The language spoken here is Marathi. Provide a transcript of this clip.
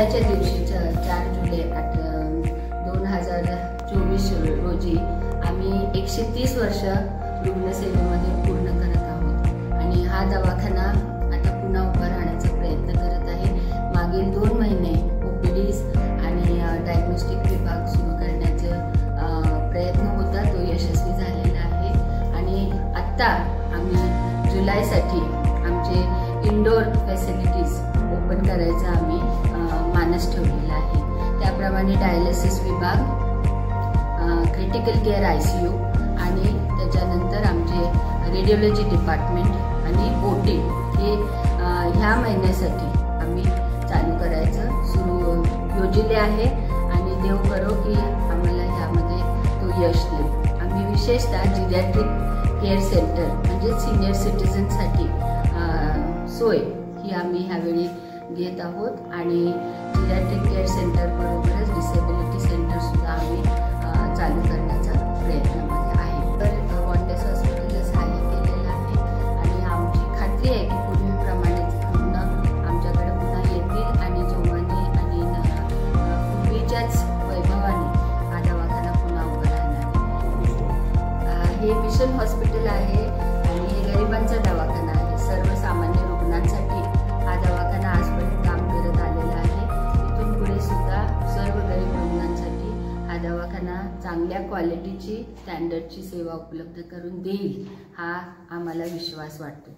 उद्याच्या दिवशी 4 जुलै 2024 रोजी आम्ही 130 वर्ष रुग्णसेवेमध्ये पूर्ण करत आहोत आणि हा दवाखाना आता पुन्हा उभा राहण्याचा प्रयत्न करत आहे। मागील 2 महिने ओपीडीज आणि डायग्नोस्टिक विभाग सुरू करण्याचा प्रयत्न होता, तो यशस्वी झालेला आहे आणि आता आम्ही जुलैसाठी आमचे इंडोर फॅसिलिटीज ओपन करायचा आम्ही मानस ठेवलेला आहे। त्याप्रमाणे डायलिसिस विभाग, क्रिटिकल केअर ICU आणि त्याच्यानंतर आमचे रेडिओलॉजी डिपार्टमेंट आणि OT हे ह्या महिन्यासाठी आम्ही चालू करायचं सुरू योजिले आहे आणि देव करो की आम्हाला ह्यामध्ये तो यश देईल। आम्ही विशेषतः जिरॅट्रिक केअर सेंटर म्हणजे सिनियर सिटीजनसाठी सोय ही आम्ही ह्यावेळी घेत आहोत आणि जिरॅट्रिक केअर सेंटर बरोबरच डिसेबिलिटी सेंटर सुद्धा आम्ही चालू करण्याचा प्रयत्नामध्ये आहे। तर वॉन्टेस हॉस्पिटलला सहाय्य केलेलं आहे आणि आमची खात्री आहे की पूर्वीप्रमाणेच रुग्ण आमच्याकडे पुन्हा येतील आणि जोमाने आणि पूर्वीच्याच वैभवाने हा दवाखाना पुन्हा उभा राहणार आहे। हे मिशन हॉस्पिटल आहे आणि हे गरिबांचा दवाखाना आहे। सर्वसामान्य रुग्णांसाठी हा दवाखाना आजपर्यंत काम करत आलेला आहे। इथून पुढे सुद्धा सर्व गरीब रुग्णांसाठी हा दवाखाना चांगल्या क्वालिटीची, स्टँडर्डची सेवा उपलब्ध करून देईल हा आम्हाला विश्वास वाटतो।